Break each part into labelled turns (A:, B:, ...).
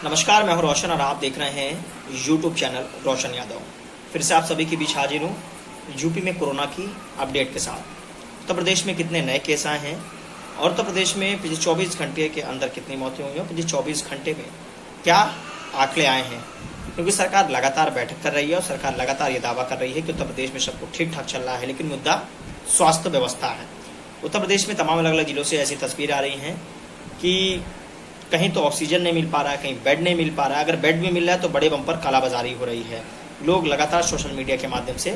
A: नमस्कार, मैं हूं रोशन और आप देख रहे हैं यूट्यूब चैनल रोशन यादव। फिर से आप सभी के बीच हाजिर हूं यूपी में कोरोना की अपडेट के साथ। उत्तर प्रदेश में कितने नए केस आए हैं और उत्तर प्रदेश में पिछले 24 घंटे के अंदर कितनी मौतें हुई हैं, पिछले 24 घंटे में क्या आंकड़े आए हैं। क्योंकि सरकार लगातार बैठक कर रही है और सरकार लगातार ये दावा कर रही है कि उत्तर प्रदेश में सब कुछ ठीक ठाक चल रहा है, लेकिन मुद्दा स्वास्थ्य व्यवस्था है। उत्तर प्रदेश में तमाम अलग अलग जिलों से ऐसी तस्वीर आ रही हैं कि कहीं तो ऑक्सीजन नहीं मिल पा रहा है, कहीं बेड नहीं मिल पा रहा है। अगर बेड भी मिल रहा है तो बड़े बम पर कालाबाजारी हो रही है। लोग लगातार सोशल मीडिया के माध्यम से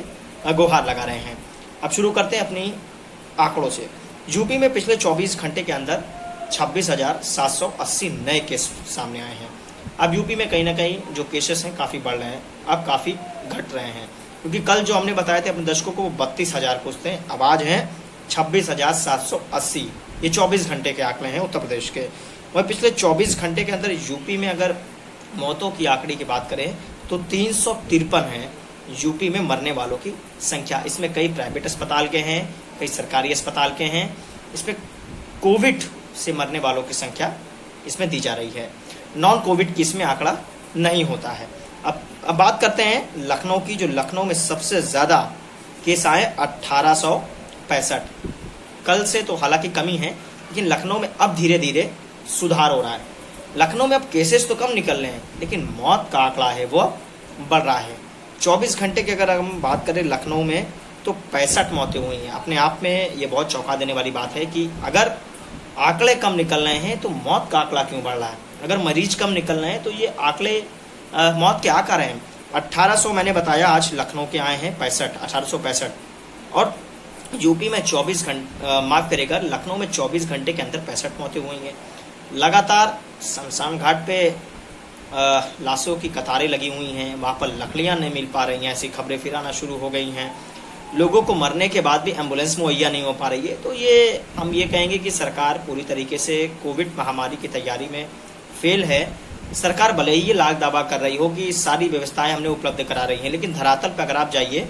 A: गुहार लगा रहे हैं। अब शुरू करते हैं अपनी आंकड़ों से। यूपी में पिछले 24 घंटे के अंदर 26,780 नए केस सामने आए हैं। अब यूपी में कहीं ना कहीं जो केसेस हैं काफ़ी बढ़ रहे हैं, अब काफ़ी घट रहे हैं। क्योंकि कल जो हमने बताए थे अपने दर्शकों को वो 32,000 कुछ थे, अब आज हैं 26,780। ये 24 घंटे के आंकड़े हैं उत्तर प्रदेश के। वह पिछले 24 घंटे के अंदर यूपी में अगर मौतों की आंकड़े की बात करें तो 353 हैं यूपी में मरने वालों की संख्या। इसमें कई प्राइवेट अस्पताल के हैं, कई सरकारी अस्पताल के हैं। इसमें कोविड से मरने वालों की संख्या इसमें दी जा रही है, नॉन कोविड की इसमें आंकड़ा नहीं होता है। अब बात करते हैं लखनऊ की। जो लखनऊ में सबसे ज़्यादा केस आए 1865। कल से तो हालांकि कमी है, लेकिन लखनऊ में अब धीरे धीरे सुधार हो रहा है। लखनऊ में अब केसेस तो कम निकल रहे हैं, लेकिन मौत का आंकड़ा है वो बढ़ रहा है। 24 घंटे की अगर हम बात करें लखनऊ में तो 65 मौतें हुई हैं। अपने आप में ये बहुत चौंका देने वाली बात है कि अगर आंकड़े कम निकल रहे हैं तो मौत का आंकड़ा क्यों बढ़ रहा है। अगर मरीज कम निकल रहे हैं तो ये आंकड़े मौत के आ रहे हैं। 1800 मैंने बताया, आज लखनऊ के आए हैं 1865। और यूपी में 24 घंटे माफ करेगा, लखनऊ में 24 घंटे के अंदर 65 मौतें हुई हैं। लगातार शमशान घाट पे लाशों की कतारें लगी हुई हैं, वहाँ पर लकड़ियाँ नहीं मिल पा रही हैं, ऐसी खबरें फिर आना शुरू हो गई हैं। लोगों को मरने के बाद भी एम्बुलेंस मुहैया नहीं हो पा रही है। तो ये हम ये कहेंगे कि सरकार पूरी तरीके से कोविड महामारी की तैयारी में फेल है। सरकार भले ही ये लाख दावा कर रही हो कि सारी व्यवस्थाएं हमने उपलब्ध करा रही हैं, लेकिन धरातल पर अगर आप जाइए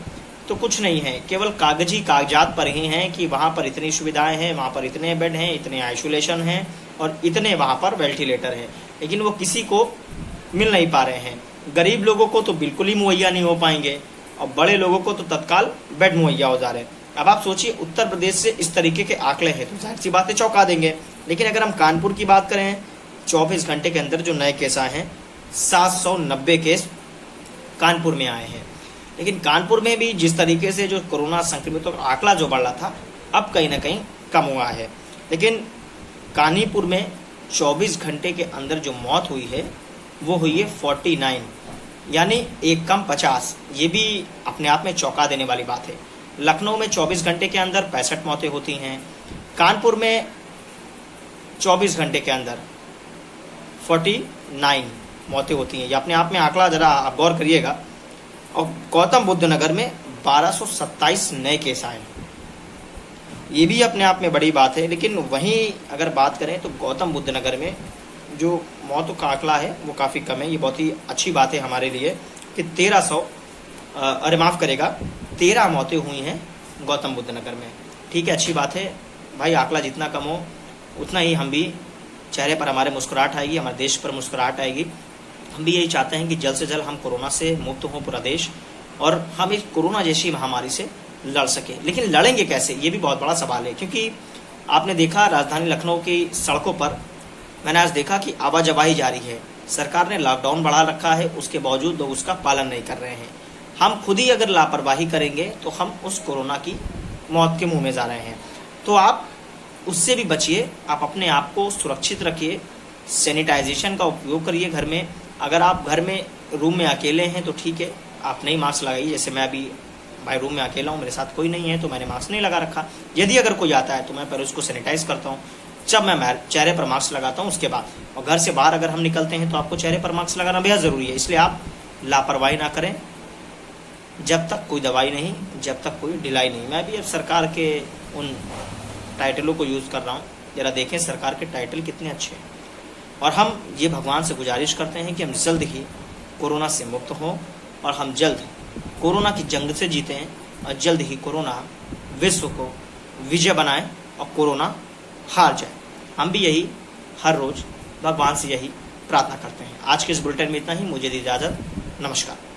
A: तो कुछ नहीं है। केवल कागजी कागजात पर ही हैं कि वहाँ पर इतनी सुविधाएं हैं, वहाँ पर इतने बेड हैं, इतने आइसोलेशन हैं और इतने वहाँ पर वेंटिलेटर हैं, लेकिन वो किसी को मिल नहीं पा रहे हैं। गरीब लोगों को तो बिल्कुल ही मुहैया नहीं हो पाएंगे और बड़े लोगों को तो तत्काल बेड मुहैया हो जा रहे हैं। अब आप सोचिए, उत्तर प्रदेश से इस तरीके के आंकड़े हैं तो जाहिर सी बातें चौंका देंगे। लेकिन अगर हम कानपुर की बात करें, 24 घंटे के अंदर जो नए केस आए हैं 790 केस कानपुर में आए हैं। लेकिन कानपुर में भी जिस तरीके से जो कोरोना संक्रमितों का आंकड़ा जो बढ़ रहा था, अब कहीं ना कहीं कम हुआ है। लेकिन कानीपुर में 24 घंटे के अंदर जो मौत हुई है वो हुई है 49, यानी एक कम 50। ये भी अपने आप में चौंका देने वाली बात है। लखनऊ में 24 घंटे के अंदर 65 मौतें होती हैं, कानपुर में 24 घंटे के अंदर 49 मौतें होती हैं। ये अपने आप में आंकड़ा जरा आप गौर करिएगा। और गौतम बुद्ध नगर में 1227 नए केस आए, ये भी अपने आप में बड़ी बात है। लेकिन वहीं अगर बात करें तो गौतम बुद्ध नगर में जो मौतों का आंकड़ा है वो काफ़ी कम है। ये बहुत ही अच्छी बात है हमारे लिए कि 13 मौतें हुई हैं गौतम बुद्ध नगर में। ठीक है, अच्छी बात है भाई। आंकड़ा जितना कम हो उतना ही हम भी चेहरे पर हमारे मुस्कुराहट आएगी, हमारे देश पर मुस्कुराहट आएगी। हम भी यही चाहते हैं कि जल्द से जल्द हम कोरोना से मुक्त हों पूरा देश, और हम इस कोरोना जैसी महामारी से लड़ सकें। लेकिन लड़ेंगे कैसे, ये भी बहुत बड़ा सवाल है। क्योंकि आपने देखा राजधानी लखनऊ की सड़कों पर मैंने आज देखा कि आवाजाही जारी है। सरकार ने लॉकडाउन बढ़ा रखा है, उसके बावजूद लोग उसका पालन नहीं कर रहे हैं। हम खुद ही अगर लापरवाही करेंगे तो हम उस कोरोना की मौत के मुँह में जा रहे हैं। तो आप उससे भी बचिए, आप अपने आप को सुरक्षित रखिए, सैनिटाइजेशन का उपयोग करिए घर में। अगर आप घर में रूम में अकेले हैं तो ठीक है, आप नहीं मास्क लगाइए। जैसे मैं अभी भाई रूम में अकेला हूँ, मेरे साथ कोई नहीं है तो मैंने मास्क नहीं लगा रखा। यदि अगर कोई आता है तो मैं पहले उसको सैनिटाइज करता हूँ, जब मैं चेहरे पर मास्क लगाता हूँ उसके बाद। और घर से बाहर अगर हम निकलते हैं तो आपको चेहरे पर मास्क लगाना बेहद ज़रूरी है। इसलिए आप लापरवाही ना करें। जब तक कोई दवाई नहीं, जब तक कोई ढिलाई नहीं। मैं भी अब सरकार के उन टाइटलों को यूज़ कर रहा हूँ, ज़रा देखें सरकार के टाइटल कितने अच्छे हैं। और हम ये भगवान से गुजारिश करते हैं कि हम जल्द ही कोरोना से मुक्त हों और हम जल्द कोरोना की जंग से जीतें और जल्द ही कोरोना विश्व को विजय बनाएं और कोरोना हार जाए। हम भी यही हर रोज़ भगवान से यही प्रार्थना करते हैं। आज के इस बुलेटिन में इतना ही, मुझे दी इजाज़त, नमस्कार।